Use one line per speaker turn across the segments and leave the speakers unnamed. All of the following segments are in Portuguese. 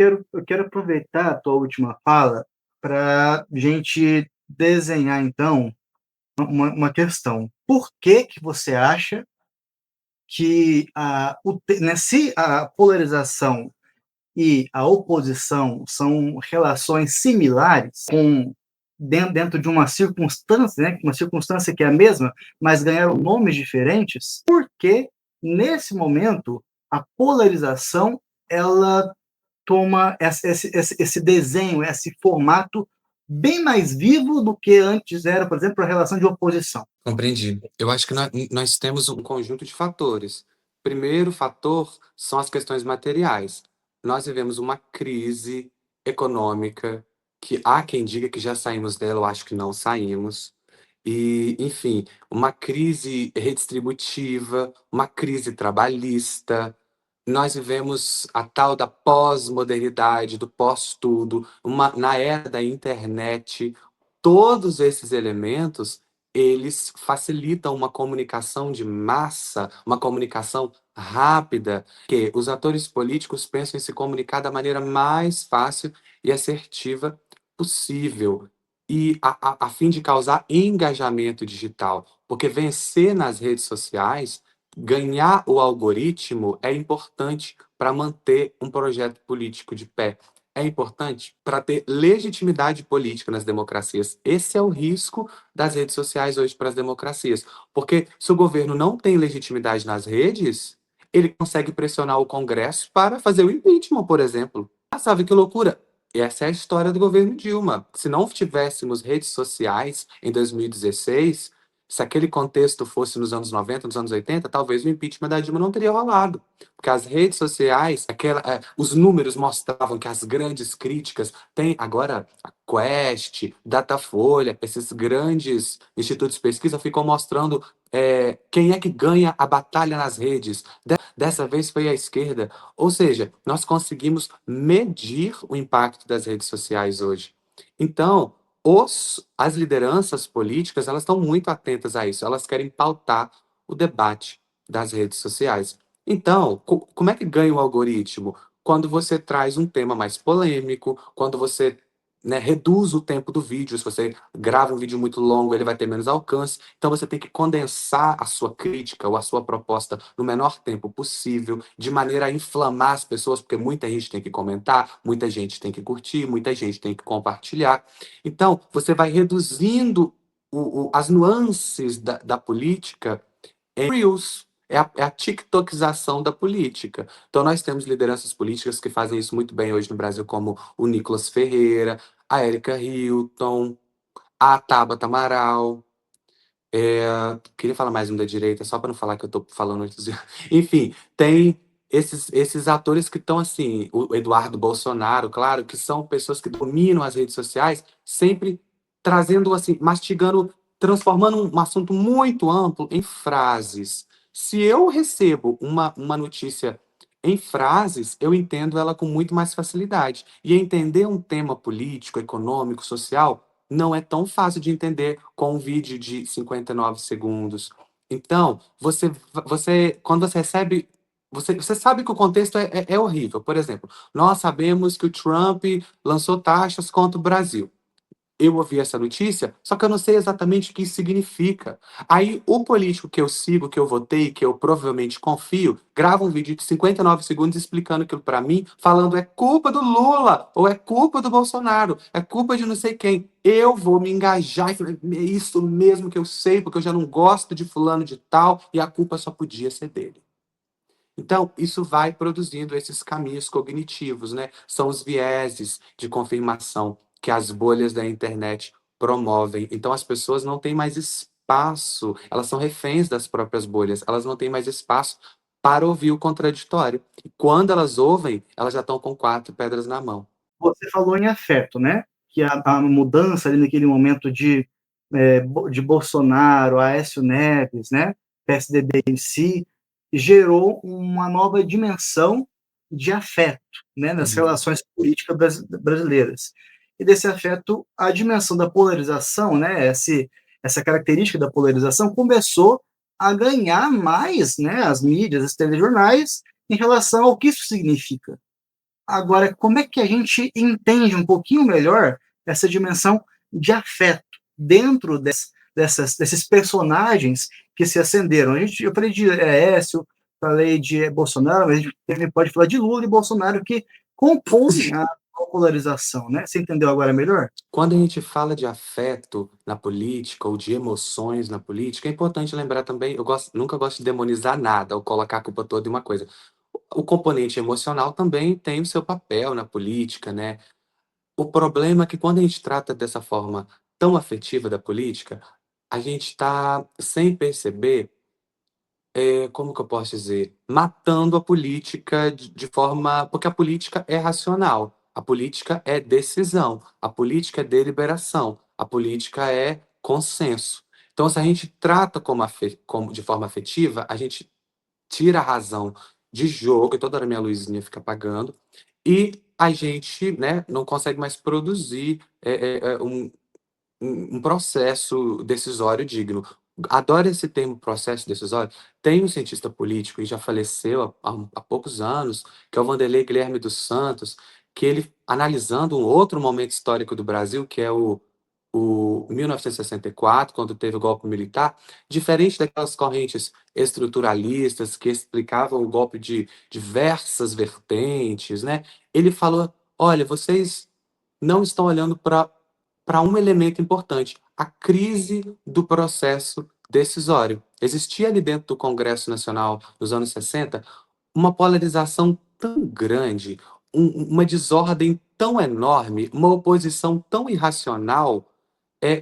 eu quero aproveitar a tua última fala para gente desenhar, então, uma questão. Por que que você acha que se a polarização e a oposição são relações similares, dentro de uma circunstância, né, uma circunstância que é a mesma, mas ganharam nomes diferentes, porque nesse momento a polarização ela toma esse desenho, esse formato bem mais vivo do que antes era, por exemplo, a relação de oposição.
Compreendi. Eu acho que nós temos um conjunto de fatores. Primeiro fator são as questões materiais. Nós vivemos uma crise econômica que há quem diga que já saímos dela, eu acho que não saímos. E, enfim, uma crise redistributiva, uma crise trabalhista. Nós vivemos a tal da pós-modernidade, do pós-tudo, na era da internet. Todos esses elementos eles facilitam uma comunicação de massa, uma comunicação rápida, que os atores políticos pensam em se comunicar da maneira mais fácil e assertiva possível, e a fim de causar engajamento digital, porque vencer nas redes sociais, ganhar o algoritmo é importante para manter um projeto político de pé. É importante para ter legitimidade política nas democracias. Esse é o risco das redes sociais hoje para as democracias. Porque se o governo não tem legitimidade nas redes, ele consegue pressionar o Congresso para fazer o impeachment, por exemplo. Ah, sabe que loucura? Essa é a história do governo Dilma. Se não tivéssemos redes sociais em 2016, se aquele contexto fosse nos anos 90, nos anos 80, talvez o impeachment da Dilma não teria rolado. Porque as redes sociais, os números mostravam que as grandes críticas têm agora a Quest, Datafolha, esses grandes institutos de pesquisa ficam mostrando quem é que ganha a batalha nas redes. Dessa vez foi a esquerda. Ou seja, nós conseguimos medir o impacto das redes sociais hoje. Então, as lideranças políticas, elas estão muito atentas a isso. Elas querem pautar o debate das redes sociais. Então, como é que ganha o algoritmo? Quando você traz um tema mais polêmico, quando você, né, reduz o tempo do vídeo. Se você grava um vídeo muito longo, ele vai ter menos alcance. Então você tem que condensar a sua crítica ou a sua proposta no menor tempo possível, de maneira a inflamar as pessoas, porque muita gente tem que comentar, muita gente tem que curtir, muita gente tem que compartilhar. Então, você vai reduzindo as nuances da política em Reels. É a TikTokização da política. Então, nós temos lideranças políticas que fazem isso muito bem hoje no Brasil, como o Nicolas Ferreira, a Erika Hilton, a Tabata Amaral. Queria falar mais um da direita, só para não falar que eu estou falando antes. Enfim, tem esses atores que estão assim, o Eduardo Bolsonaro, claro, que são pessoas que dominam as redes sociais, sempre trazendo assim, mastigando, transformando um assunto muito amplo em frases. Se eu recebo uma notícia em frases, eu entendo ela com muito mais facilidade. E entender um tema político, econômico, social não é tão fácil de entender com um vídeo de 59 segundos. Então, quando você recebe, você sabe que o contexto é horrível. Por exemplo, nós sabemos que o Trump lançou taxas contra o Brasil. Eu ouvi essa notícia, só que eu não sei exatamente o que isso significa. Aí o político que eu sigo, que eu votei, que eu provavelmente confio, grava um vídeo de 59 segundos explicando aquilo para mim, falando é culpa do Lula, ou é culpa do Bolsonaro, é culpa de não sei quem. Eu vou me engajar e falar, é isso mesmo que eu sei, porque eu já não gosto de fulano de tal, e a culpa só podia ser dele. Então, isso vai produzindo esses caminhos cognitivos, né? São os vieses de confirmação que as bolhas da internet promovem. Então, as pessoas não têm mais espaço, elas são reféns das próprias bolhas, elas não têm mais espaço para ouvir o contraditório. E quando elas ouvem, elas já estão com quatro pedras na mão.
Você falou em afeto, né? Que a mudança ali naquele momento de Bolsonaro, Aécio Neves, né? PSDB em si, gerou uma nova dimensão de afeto, né? Nas
Uhum.
relações políticas brasileiras. E desse afeto, a dimensão da polarização, né? Essa característica da polarização começou a ganhar mais, né? As mídias, os telejornais, em relação ao que isso significa. Agora, como é que a gente entende um pouquinho melhor essa dimensão de afeto dentro desses personagens que se acenderam? Eu falei de Aécio, falei de Bolsonaro, mas a gente também pode falar de Lula e Bolsonaro que compõem a polarização, né? Você entendeu agora melhor?
Quando a gente fala de afeto na política ou de emoções na política, é importante lembrar também, nunca gosto de demonizar nada ou colocar a culpa toda em uma coisa. O componente emocional também tem o seu papel na política, né? O problema é que quando a gente trata dessa forma tão afetiva da política, a gente está, sem perceber, como que eu posso dizer? Matando a política de forma. Porque a política é racional, a política é decisão, a política é deliberação, a política é consenso. Então, se a gente trata de forma afetiva, a gente tira a razão de jogo, e toda hora minha luzinha fica apagando, e a gente, né, não consegue mais produzir um processo decisório digno. Adoro esse termo processo decisório. Tem um cientista político, e já faleceu há poucos anos, que é o Wanderlei Guilherme dos Santos, que ele, analisando um outro momento histórico do Brasil, que é o 1964, quando teve o golpe militar, diferente daquelas correntes estruturalistas que explicavam o golpe de diversas vertentes, né? Ele falou: olha, vocês não estão olhando para um elemento importante, a crise do processo decisório. Existia ali dentro do Congresso Nacional, nos anos 60, uma polarização tão grande, uma desordem tão enorme, uma oposição tão irracional,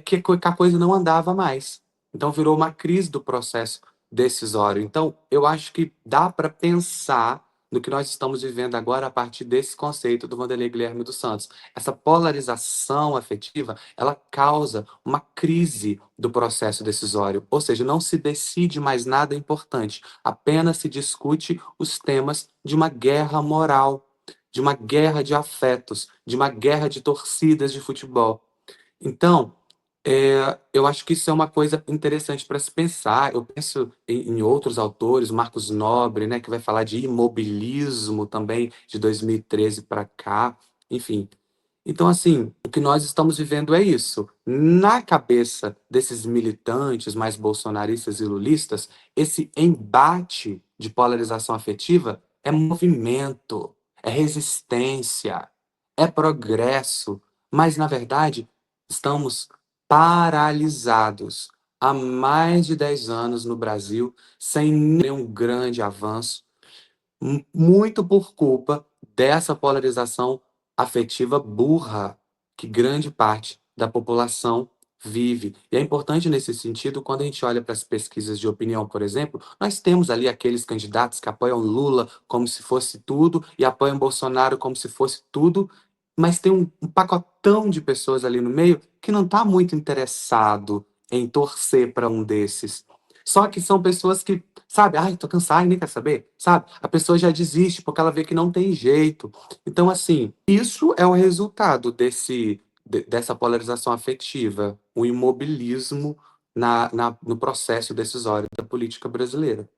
que a coisa não andava mais. Então virou uma crise do processo decisório. Então, eu acho que dá para pensar no que nós estamos vivendo agora a partir desse conceito do Wanderlei Guilherme dos Santos. Essa polarização afetiva, ela causa uma crise do processo decisório, ou seja, não se decide mais nada importante, apenas se discute os temas de uma guerra moral, de uma guerra de afetos, de uma guerra de torcidas de futebol. Então, eu acho que isso é uma coisa interessante para se pensar. Eu penso em outros autores, Marcos Nobre, né, que vai falar de imobilismo também, de 2013 para cá, enfim. Então, assim, o que nós estamos vivendo é isso. Na cabeça desses militantes mais bolsonaristas e lulistas, esse embate de polarização afetiva é movimento, é resistência, é progresso, mas, na verdade, estamos paralisados há mais de 10 anos no Brasil, sem nenhum grande avanço, muito por culpa dessa polarização afetiva burra que grande parte da população vive. E é importante nesse sentido, quando a gente olha para as pesquisas de opinião, por exemplo, nós temos ali aqueles candidatos que apoiam Lula como se fosse tudo e apoiam Bolsonaro como se fosse tudo, mas tem um pacotão de pessoas ali no meio que não está muito interessado em torcer para um desses. Só que são pessoas que, sabe, ai, tô cansado, nem quer saber, sabe? A pessoa já desiste porque ela vê que não tem jeito. Então, assim, isso é o resultado dessa polarização afetiva, o imobilismo no processo decisório da política brasileira.